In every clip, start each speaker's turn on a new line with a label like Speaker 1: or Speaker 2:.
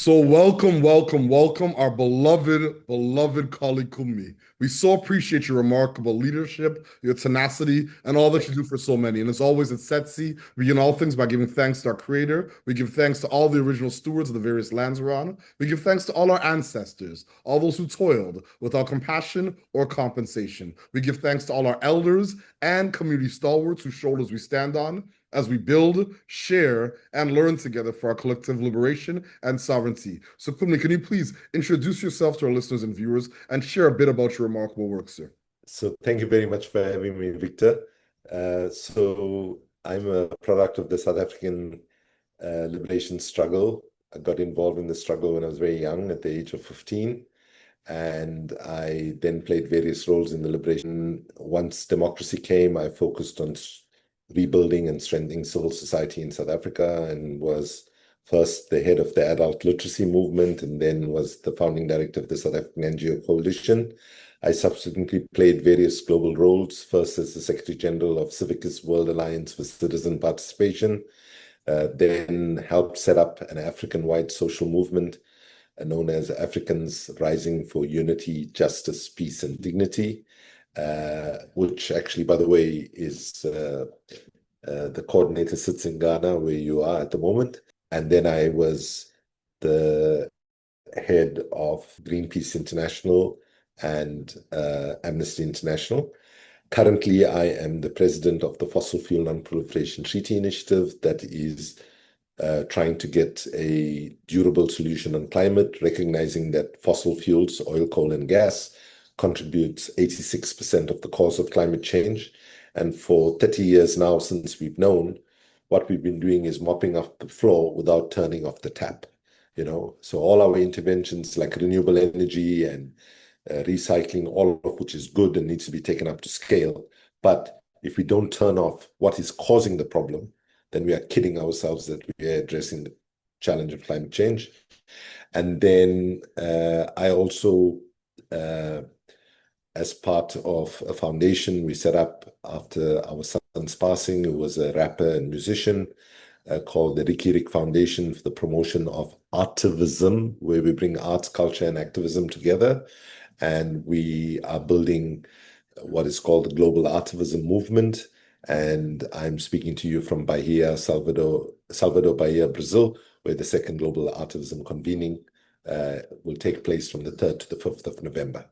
Speaker 1: So welcome, welcome, welcome, our beloved colleague Kumi. We so appreciate your remarkable leadership, your tenacity, and all that you do for so many. And as always, at Setsi, we begin all things by giving thanks to our Creator. We give thanks to all the original stewards of the various lands we're on. We give thanks to all our ancestors, all those who toiled without compassion or compensation. We give thanks to all our elders and community stalwarts whose shoulders we stand on as we build, share, and learn together for our collective liberation and sovereignty. So, Kumi, can you please introduce yourself to our listeners and viewers and share a bit about your remarkable work, sir?
Speaker 2: So thank you very much for having me, Victor. I'm a product of the South African liberation struggle. I got involved in the struggle when I was very young, at the age of 15. And I then played various roles in the liberation. Once democracy came, I focused on rebuilding and strengthening civil society in South Africa, and was first the head of the adult literacy movement, and then was the founding director of the South African NGO Coalition. I subsequently played various global roles, first as the Secretary General of Civicus World Alliance for Citizen Participation, then helped set up an African-wide social movement known as Africans Rising for Unity, Justice, Peace, and Dignity, which actually, by the way, is the coordinator sits in Ghana, where you are at the moment. And then I was the head of Greenpeace International and Amnesty International. Currently, I am the president of the Fossil Fuel Non-Proliferation Treaty Initiative that is trying to get a durable solution on climate, recognizing that fossil fuels, oil, coal, and gas, contributes 86% of the cause of climate change. And for 30 years now, since we've known, what we've been doing is mopping up the floor without turning off the tap. So all our interventions like renewable energy and recycling, all of which is good and needs to be taken up to scale. But if we don't turn off what is causing the problem, then we are kidding ourselves that we are addressing the challenge of climate change. And then I also, as part of a foundation we set up after our son's passing, who was a rapper and musician, called the Ricky Rick Foundation for the promotion of artivism, where we bring arts, culture, and activism together. And we are building what is called the Global Artivism Movement. And I'm speaking to you from Bahia, Salvador, Bahia, Brazil, where the second Global Artivism convening will take place from the 3rd to the 5th of November.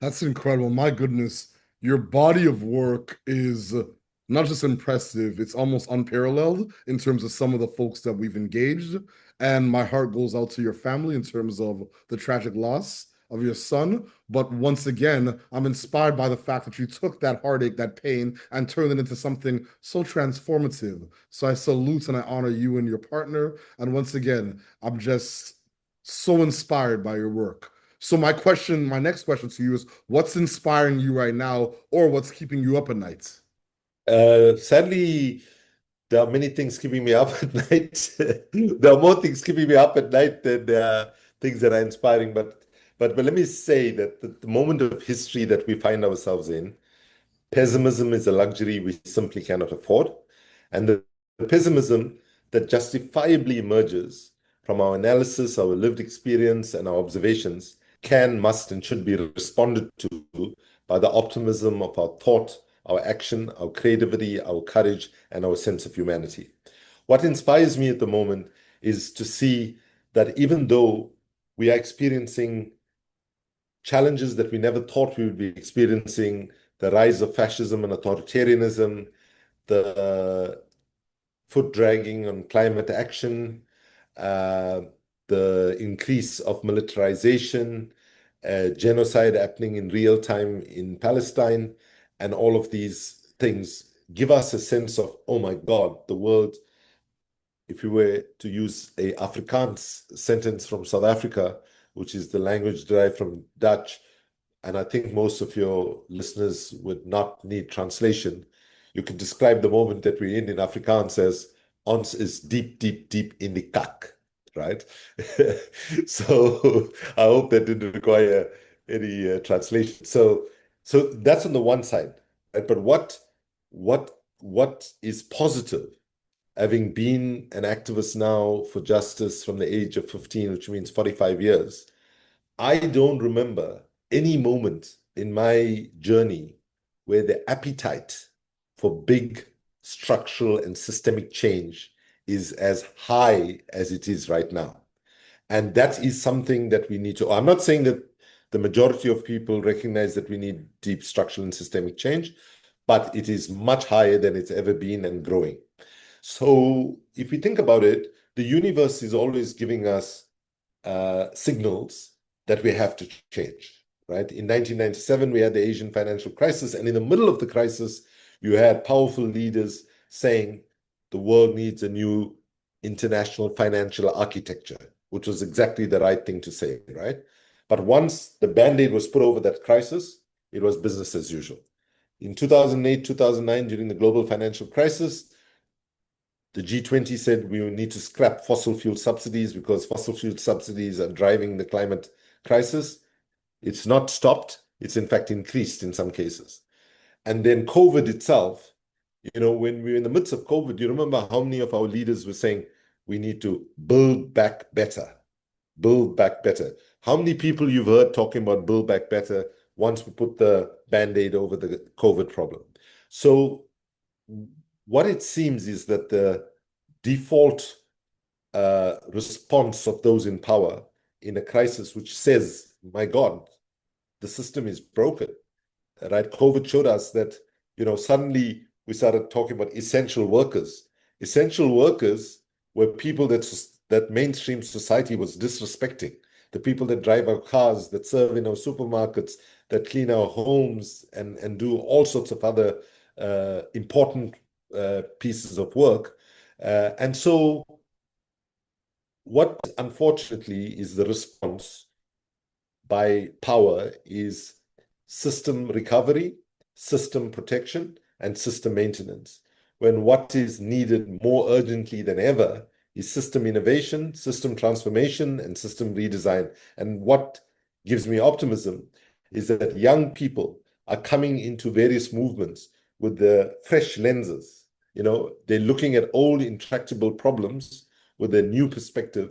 Speaker 1: That's incredible. My goodness, your body of work is not just impressive, it's almost unparalleled in terms of some of the folks that we've engaged. And my heart goes out to your family in terms of the tragic loss of your son. But once again, I'm inspired by the fact that you took that heartache, that pain, and turned it into something so transformative. So I salute and I honor you and your partner. And once again, I'm just so inspired by your work. So my next question to you is, what's inspiring you right now, or what's keeping you up at night?
Speaker 2: Sadly, there are many things keeping me up at night. There are more things keeping me up at night than there are things that are inspiring. But let me say that the moment of history that we find ourselves in, pessimism is a luxury we simply cannot afford. And the pessimism that justifiably emerges from our analysis, our lived experience, and our observations can, must, and should be responded to by the optimism of our thought, our action, our creativity, our courage, and our sense of humanity. What inspires me at the moment is to see that even though we are experiencing challenges that we never thought we would be experiencing, the rise of fascism and authoritarianism, the foot dragging on climate action, the increase of militarization, genocide happening in real time in Palestine, and all of these things give us a sense of, oh my God, the world, if you were to use a Afrikaans sentence from South Africa, which is the language derived from Dutch, and I think most of your listeners would not need translation, you could describe the moment that we're in Afrikaans as ons is deep, deep, deep in the kak, right? So I hope that didn't require any translation. So that's on the one side, right? But what is positive having been an activist now for justice from the age of 15, which means 45 years, I don't remember any moment in my journey where the appetite for big structural and systemic change is as high as it is right now. And that is something that we need to. I'm not saying that the majority of people recognize that we need deep structural and systemic change, but it is much higher than it's ever been and growing. So if we think about it, the universe is always giving us signals that we have to change, right? In 1997, we had the Asian financial crisis, and in the middle of the crisis, you had powerful leaders saying the world needs a new international financial architecture, which was exactly the right thing to say, right? But once the Band-Aid was put over that crisis, it was business as usual. In 2008, 2009, during the global financial crisis, the G20 said we need to scrap fossil fuel subsidies because fossil fuel subsidies are driving the climate crisis. It's not stopped. It's in fact increased in some cases. And then COVID itself, when we were in the midst of COVID, do you remember how many of our leaders were saying we need to build back better, build back better? How many people you've heard talking about build back better once we put the Band-Aid over the COVID problem? So what it seems is that the default response of those in power in a crisis which says, my God, the system is broken, right? COVID showed us that, suddenly we started talking about essential workers. Essential workers were people that mainstream society was disrespecting. The people that drive our cars, that serve in our supermarkets, that clean our homes and do all sorts of other important pieces of work. And so what unfortunately is the response by power is system recovery, system protection, and system maintenance, when what is needed more urgently than ever is system innovation, system transformation, and system redesign. And what gives me optimism is that young people are coming into various movements with the fresh lenses. They're looking at old intractable problems with a new perspective,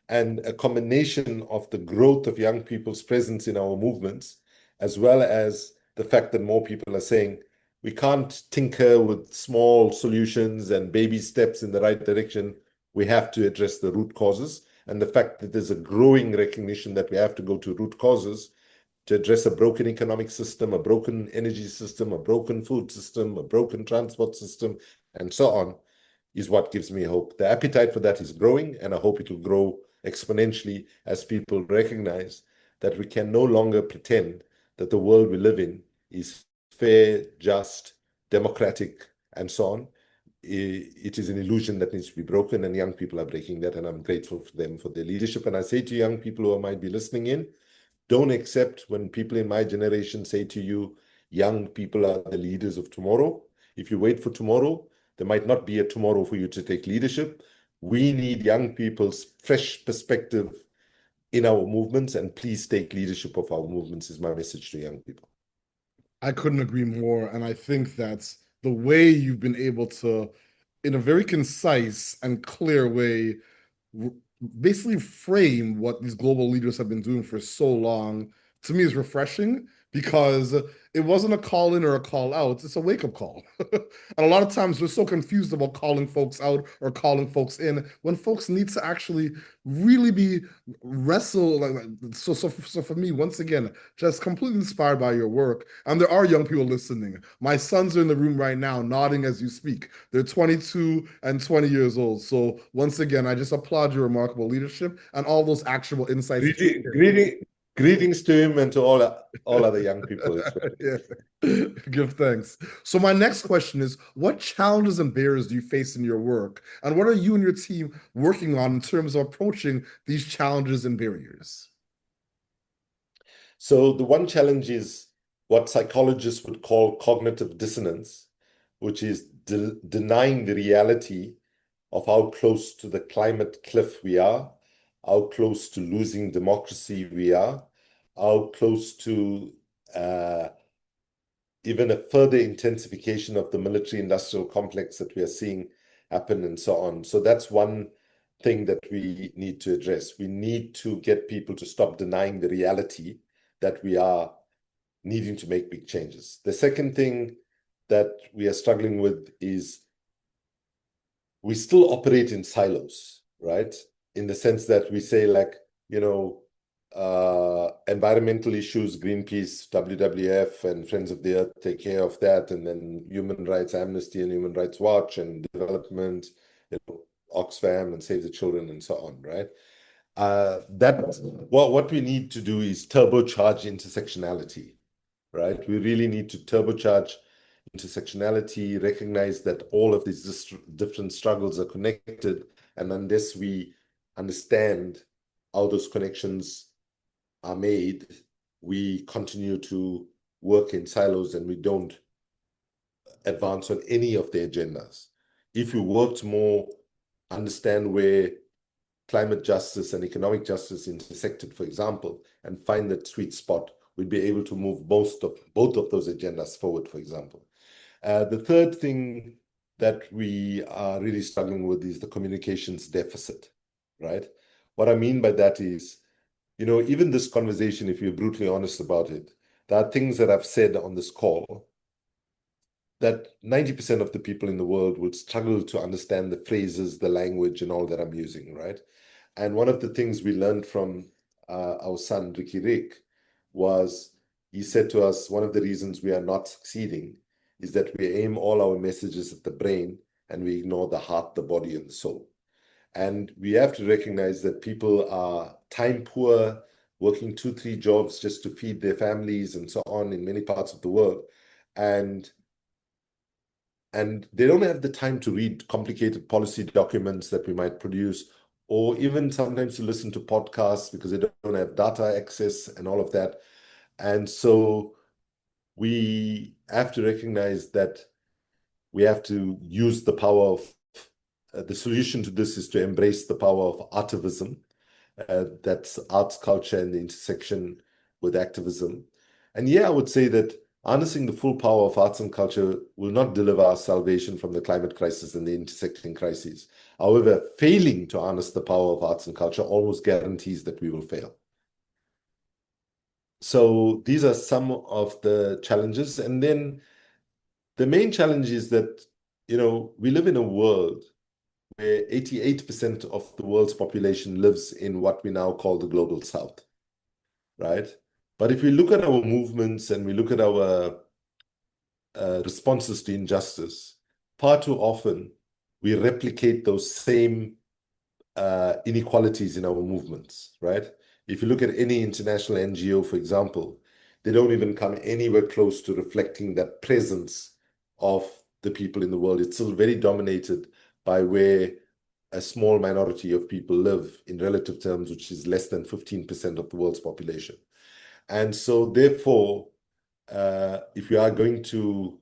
Speaker 2: and a combination of the growth of young people's presence in our movements, as well as the fact that more people are saying we can't tinker with small solutions and baby steps in the right direction. We have to address the root causes. And the fact that there's a growing recognition that we have to go to root causes to address a broken economic system, a broken energy system, a broken food system, a broken transport system, and so on, is what gives me hope. The appetite for that is growing, and I hope it will grow exponentially as people recognize that we can no longer pretend that the world we live in is fair, just, democratic, and so on. It is an illusion that needs to be broken, and young people are breaking that, and I'm grateful for them for their leadership. And I say to young people who might be listening in, don't accept when people in my generation say to you, young people are the leaders of tomorrow. If you wait for tomorrow, there might not be a tomorrow for you to take leadership. We need young people's fresh perspective in our movements, and please take leadership of our movements is my message to young people.
Speaker 1: I couldn't agree more. And I think that's the way you've been able to, in a very concise and clear way, basically frame what these global leaders have been doing for so long, to me is refreshing, because it wasn't a call in or a call out, it's a wake up call. And a lot of times we're so confused about calling folks out or calling folks in when folks need to actually really be wrestle. So for me, once again, just completely inspired by your work. And there are young people listening. My sons are in the room right now, nodding as you speak. They're 22 and 20 years old. So once again, I just applaud your remarkable leadership and all those actionable insights.
Speaker 2: Greetings to him and to all other young people as well.
Speaker 1: Yeah. Give thanks. So my next question is, what challenges and barriers do you face in your work? And what are you and your team working on in terms of approaching these challenges and barriers?
Speaker 2: So the one challenge is what psychologists would call cognitive dissonance, which is denying the reality of how close to the climate cliff we are, how close to losing democracy we are, how close to even a further intensification of the military-industrial complex that we are seeing happen and so on. So that's one thing that we need to address. We need to get people to stop denying the reality that we are needing to make big changes. The second thing that we are struggling with is we still operate in silos, right? In the sense that we say, like, environmental issues, Greenpeace, WWF, and Friends of the Earth take care of that, and then human rights, Amnesty and Human Rights Watch, and development, Oxfam and Save the Children, and so on, right? What we need to do is turbocharge intersectionality, right? We really need to turbocharge intersectionality, recognize that all of these different struggles are connected, and unless we understand how those connections are made, we continue to work in silos and we don't advance on any of the agendas. If we worked more, understand where climate justice and economic justice intersected, for example, and find that sweet spot, we'd be able to move both of those agendas forward, for example. The third thing that we are really struggling with is the communications deficit, right? What I mean by that is, even this conversation, if you're brutally honest about it, there are things that I've said on this call that 90% of the people in the world would struggle to understand the phrases, the language, and all that I'm using, right? And one of the things we learned from our son, Ricky Rick, was he said to us, one of the reasons we are not succeeding is that we aim all our messages at the brain and we ignore the heart, the body, and the soul. And we have to recognize that people are time poor, working 2-3 jobs just to feed their families and so on in many parts of the world. And they don't have the time to read complicated policy documents that we might produce, or even sometimes to listen to podcasts because they don't have data access and all of that. And so we have to recognize that we have to use the power of the solution to this is to embrace the power of artivism. That's arts, culture, and the intersection with activism. And yeah, I would say that harnessing the full power of arts and culture will not deliver our salvation from the climate crisis and the intersecting crises. However, failing to harness the power of arts and culture almost guarantees that we will fail. So these are some of the challenges. And then the main challenge is that, we live in a world where 88% of the world's population lives in what we now call the global south, right? But if we look at our movements and we look at our responses to injustice, far too often we replicate those same inequalities in our movements, right? If you look at any international NGO, for example, they don't even come anywhere close to reflecting that presence of the people in the world. It's still very dominated by where a small minority of people live in relative terms, which is less than 15% of the world's population. And so therefore, if we are going to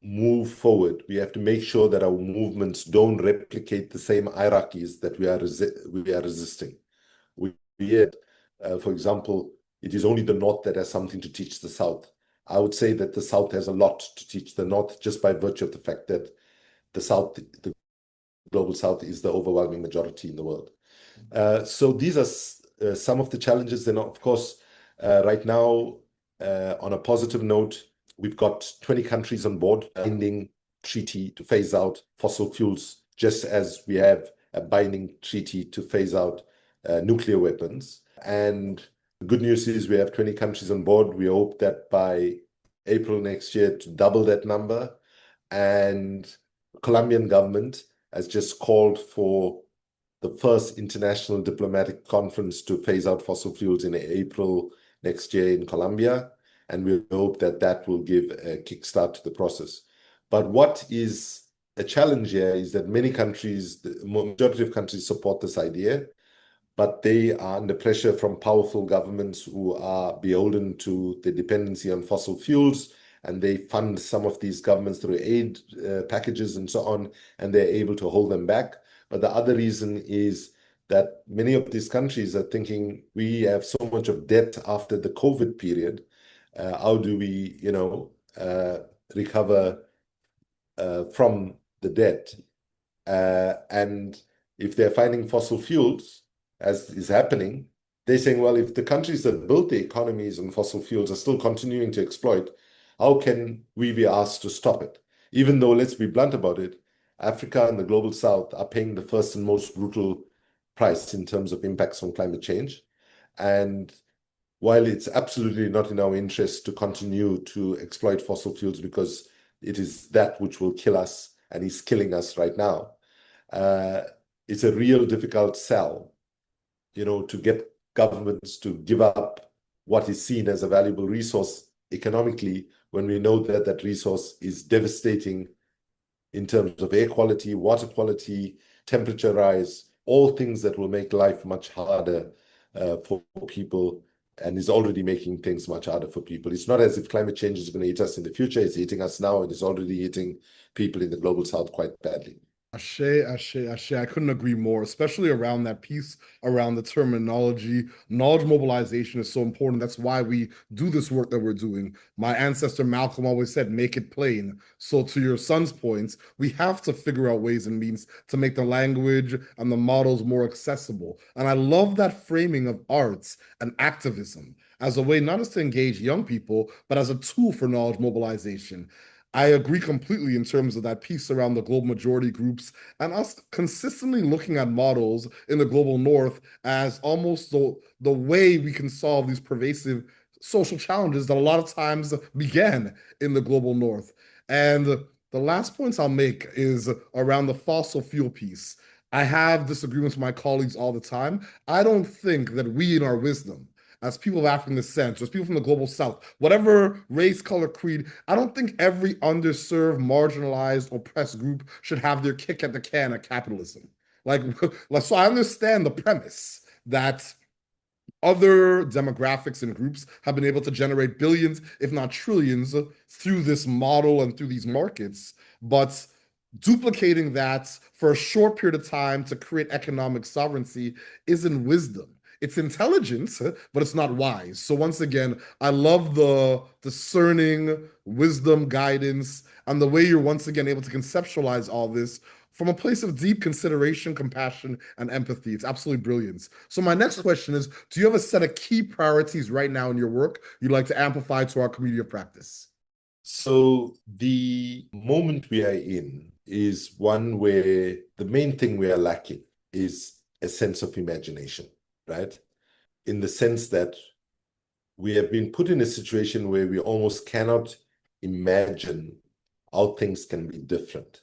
Speaker 2: move forward, we have to make sure that our movements don't replicate the same hierarchies that we are resisting. For example, it is only the North that has something to teach the South. I would say that the South has a lot to teach the North just by virtue of the fact that the global South is the overwhelming majority in the world. So these are some of the challenges. And of course, right now, on a positive note, we've got 20 countries on board, binding treaty to phase out fossil fuels, just as we have a binding treaty to phase out nuclear weapons. And the good news is we have 20 countries on board. We hope that by April next year to double that number. And the Colombian government has just called for the first international diplomatic conference to phase out fossil fuels in April next year in Colombia. And we hope that that will give a kickstart to the process. But what is a challenge here is that many countries, the majority of countries support this idea, but they are under pressure from powerful governments who are beholden to the dependency on fossil fuels, and they fund some of these governments through aid packages and so on, and they're able to hold them back. But the other reason is that many of these countries are thinking, we have so much of debt after the COVID period. How do we, recover from the debt. And if they're finding fossil fuels, as is happening, they're saying, well, if the countries that built the economies on fossil fuels are still continuing to exploit, how can we be asked to stop it? Even though, let's be blunt about it, Africa and the global south are paying the first and most brutal price in terms of impacts on climate change. And while it's absolutely not in our interest to continue to exploit fossil fuels because it is that which will kill us and is killing us right now, it's a real difficult sell, to get governments to give up what is seen as a valuable resource economically when we know that that resource is devastating in terms of air quality, water quality, temperature rise, all things that will make life much harder for people and is already making things much harder for people. It's not as if climate change is going to hit us in the future. It's hitting us now, and it's already hitting people in the global south quite badly.
Speaker 1: Ashe, ashe, ashe. I couldn't agree more, especially around that piece, around the terminology. Knowledge mobilization is so important. That's why we do this work that we're doing. My ancestor Malcolm always said, make it plain. So, to your son's points, we have to figure out ways and means to make the language and the models more accessible. And I love that framing of arts and activism as a way not just to engage young people, but as a tool for knowledge mobilization. I agree completely in terms of that piece around the global majority groups and us consistently looking at models in the global north as almost the way we can solve these pervasive social challenges that a lot of times began in the global north. And the last points I'll make is around the fossil fuel piece. I have disagreements with my colleagues all the time. I don't think that we, in our wisdom, as people of African descent, as people from the global south, whatever race, color, creed, I don't think every underserved, marginalized, oppressed group should have their kick at the can of capitalism. Like, so I understand the premise that other demographics and groups have been able to generate billions, if not trillions, through this model and through these markets. But duplicating that for a short period of time to create economic sovereignty isn't wisdom. It's intelligence, but it's not wise. So once again, I love the discerning wisdom, guidance, and the way you're once again able to conceptualize all this from a place of deep consideration, compassion, and empathy. It's absolutely brilliant. So my next question is, do you have a set of key priorities right now in your work you'd like to amplify to our community of practice?
Speaker 2: So the moment we are in is one where the main thing we are lacking is a sense of imagination, right? In the sense that we have been put in a situation where we almost cannot imagine how things can be different,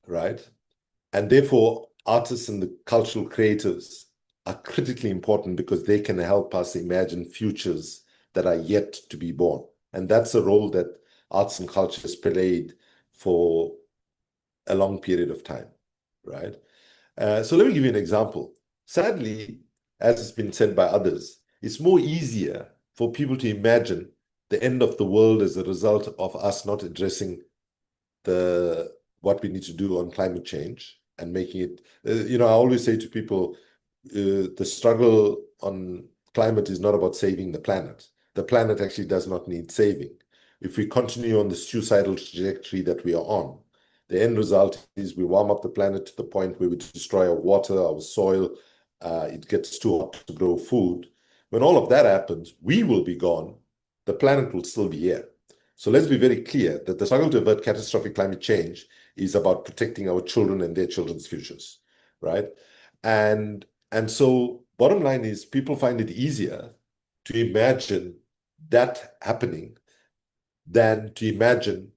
Speaker 2: right? And therefore, artists and the cultural creators are critically important because they can help us imagine futures that are yet to be born. And that's a role that arts and culture has played for a long period of time, right? So let me give you an example. Sadly, as has been said by others, it's more easier for people to imagine the end of the world as a result of us not addressing what we need to do on climate change and making it, I always say to people, the struggle on climate is not about saving the planet. The planet actually does not need saving. If we continue on the suicidal trajectory that we are on, the end result is we warm up the planet to the point where we destroy our water, our soil, it gets too hot to grow food. When all of that happens, we will be gone. The planet will still be here. So let's be very clear that the struggle to avert catastrophic climate change is about protecting our children and their children's futures, right? And so bottom line is people find it easier to imagine that happening than to imagine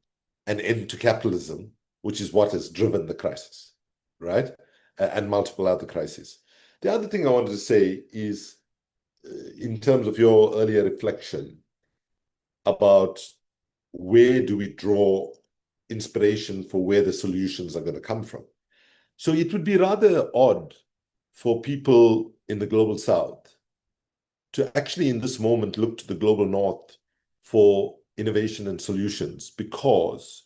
Speaker 2: an end to capitalism, which is what has driven the crisis, right? And multiple other crises. The other thing I wanted to say is, in terms of your earlier reflection about where do we draw inspiration for where the solutions are going to come from. So it would be rather odd for people in the global south to actually in this moment look to the global north for innovation and solutions, because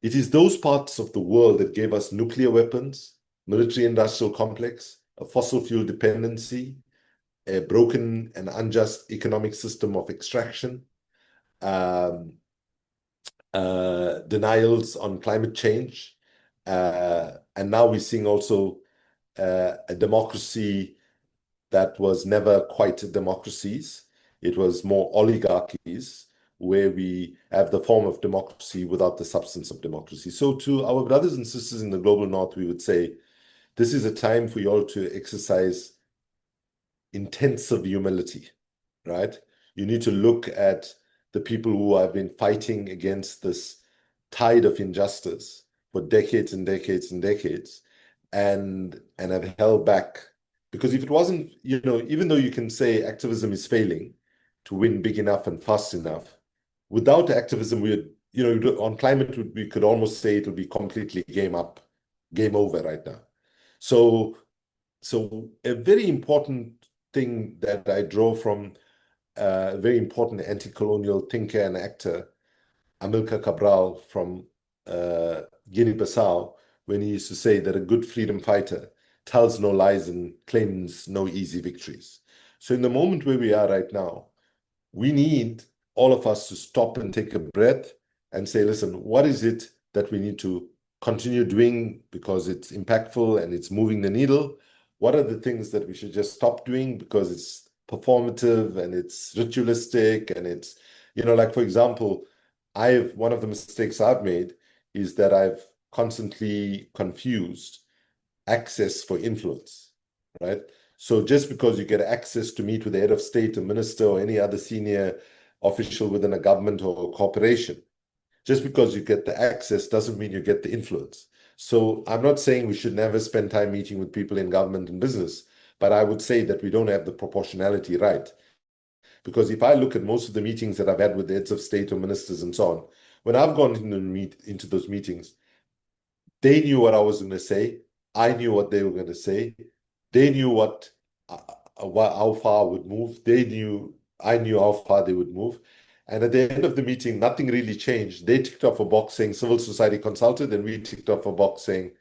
Speaker 2: it is those parts of the world that gave us nuclear weapons, military industrial complex, a fossil fuel dependency, a broken and unjust economic system of extraction, denials on climate change. And now we're seeing also a democracy that was never quite democracies. It was more oligarchies, where we have the form of democracy without the substance of democracy. So to our brothers and sisters in the global north, we would say, this is a time for you all to exercise intensive humility, right? You need to look at the people who have been fighting against this tide of injustice for decades and decades and decades, and have held back. Because if it wasn't, even though you can say activism is failing to win big enough and fast enough, without activism, on climate, we could almost say it'll be completely game over right now. So a very important thing that I draw from a very important anti-colonial thinker and actor, Amilcar Cabral from Guinea-Bissau, when he used to say that a good freedom fighter tells no lies and claims no easy victories. So in the moment where we are right now, we need all of us to stop and take a breath and say, listen, what is it that we need to continue doing because it's impactful and it's moving the needle? What are the things that we should just stop doing because it's performative and it's ritualistic and it's, like, for example, one of the mistakes I've made is that I've constantly confused access for influence, right? So just because you get access to meet with the head of state, a minister, or any other senior official within a government or a corporation, just because you get the access doesn't mean you get the influence. So I'm not saying we should never spend time meeting with people in government and business, but I would say that we don't have the proportionality right. Because if I look at most of the meetings that I've had with the heads of state or ministers and so on, when I've gone into those meetings, they knew what I was going to say. I knew what they were going to say. They knew how far I would move. I knew how far they would move. And at the end of the meeting, nothing really changed. They ticked off a box saying civil society consulted, and we ticked off a box saying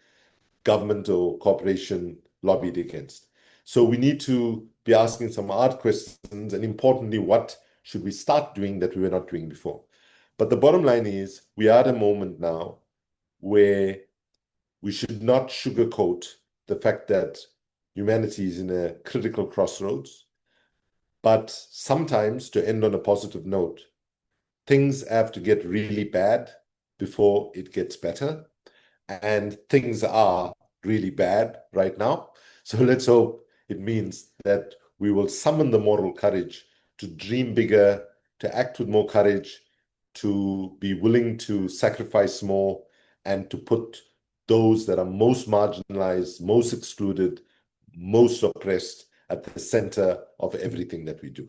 Speaker 2: government or corporation lobbied against. So we need to be asking some hard questions, and importantly, what should we start doing that we were not doing before? But the bottom line is, we are at a moment now where we should not sugarcoat the fact that humanity is in a critical crossroads. But sometimes, to end on a positive note, things have to get really bad before it gets better. And things are really bad right now. So let's hope it means that we will summon the moral courage to dream bigger, to act with more courage, to be willing to sacrifice more, and to put those that are most marginalized, most excluded, most oppressed at the center of everything that we do.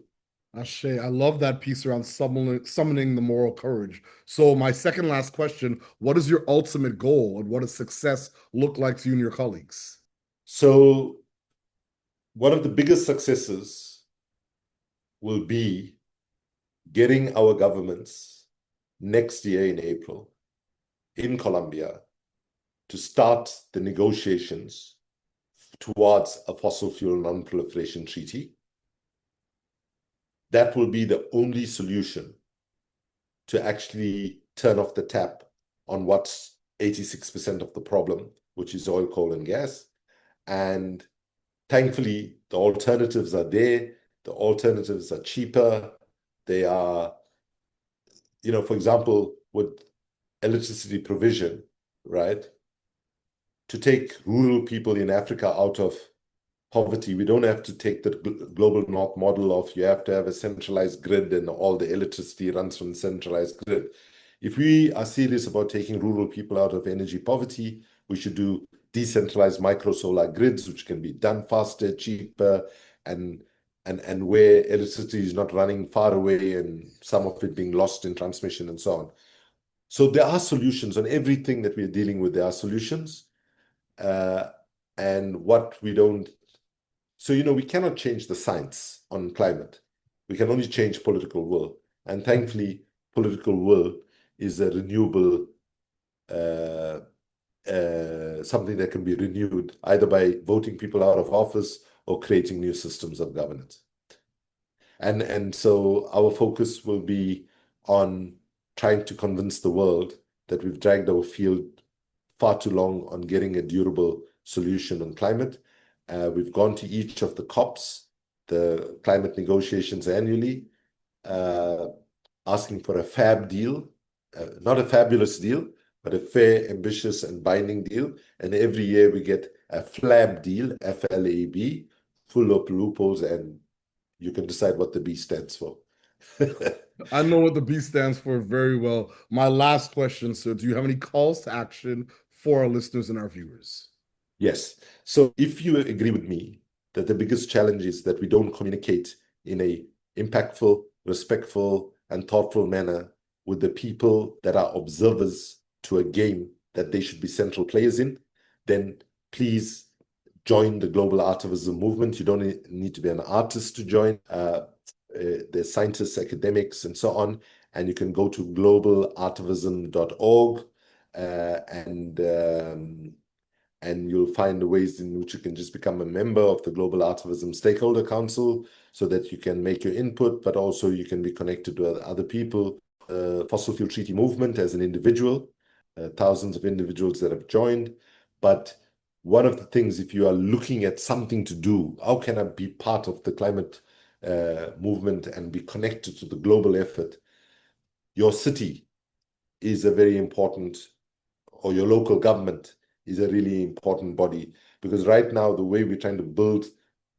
Speaker 1: Ashe, I love that piece around summoning the moral courage. So my second last question, what is your ultimate goal and what does success look like to you and your colleagues?
Speaker 2: So one of the biggest successes will be getting our governments next year in April in Colombia to start the negotiations towards a fossil fuel non-proliferation treaty. That will be the only solution to actually turn off the tap on what's 86% of the problem, which is oil, coal, and gas. And thankfully, the alternatives are there. The alternatives are cheaper. They are, for example, with electricity provision, right? To take rural people in Africa out of poverty, we don't have to take the global north model of you have to have a centralized grid and all the electricity runs from the centralized grid. If we are serious about taking rural people out of energy poverty, we should do decentralized micro solar grids, which can be done faster, cheaper, and where electricity is not running far away and some of it being lost in transmission and so on. So there are solutions on everything that we're dealing with. There are solutions. And what we don't, so, we cannot change the science on climate. We can only change political will. And thankfully, political will is a renewable, something that can be renewed either by voting people out of office or creating new systems of governance. And so our focus will be on trying to convince the world that we've dragged our field far too long on getting a durable solution on climate. We've gone to each of the COPs, the climate negotiations annually, asking for a fab deal, not a fabulous deal, but a fair, ambitious, and binding deal. And every year we get a FLAB deal, FLAB, full of loopholes, and you can decide what the B stands for.
Speaker 1: I know what the B stands for very well. My last question, sir, do you have any calls to action for our listeners and our viewers?
Speaker 2: Yes. So if you agree with me that the biggest challenge is that we don't communicate in a impactful, respectful, and thoughtful manner with the people that are observers to a game that they should be central players in, then please join the global artivism movement. You don't need to be an artist to join. There's scientists, academics, and so on. And you can go to globalartivism.org and you'll find the ways in which you can just become a member of the Global Artivism Stakeholder Council so that you can make your input, but also you can be connected to other people. Fossil Fuel Treaty Movement as an individual, thousands of individuals that have joined. But one of the things, if you are looking at something to do, how can I be part of the climate movement and be connected to the global effort? Your city is a very important, or your local government is a really important body, because right now the way we're trying to build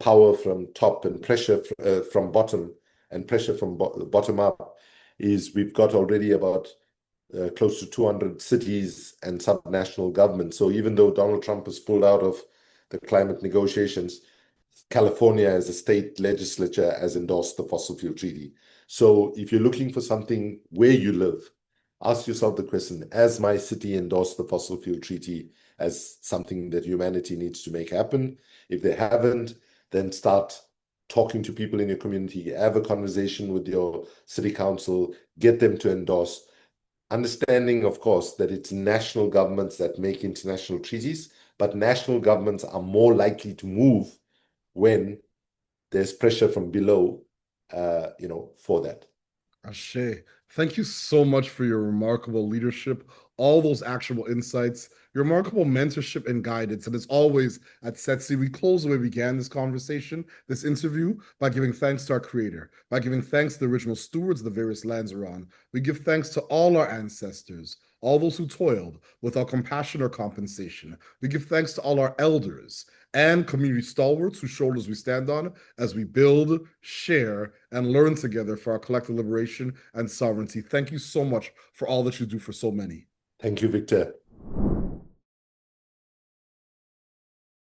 Speaker 2: power from top and pressure from bottom and pressure from bottom up is we've got already about close to 200 cities and subnational governments. So even though Donald Trump has pulled out of the climate negotiations, California as a state legislature has endorsed the fossil fuel treaty. So if you're looking for something where you live, ask yourself the question, has my city endorsed the fossil fuel treaty as something that humanity needs to make happen? If they haven't, then start talking to people in your community, have a conversation with your city council, get them to endorse. Understanding, of course, that it's national governments that make international treaties, but national governments are more likely to move when there's pressure from below, for that.
Speaker 1: Ashe, thank you so much for your remarkable leadership, all those actionable insights, your remarkable mentorship and guidance. And as always at SETSI, we close the way we began this conversation, this interview, by giving thanks to our Creator, by giving thanks to the original stewards of the various lands we're on. We give thanks to all our ancestors, all those who toiled without compassion or compensation. We give thanks to all our elders and community stalwarts whose shoulders we stand on as we build, share, and learn together for our collective liberation and sovereignty. Thank you so much for all that you do for so many.
Speaker 2: Thank you, Victor.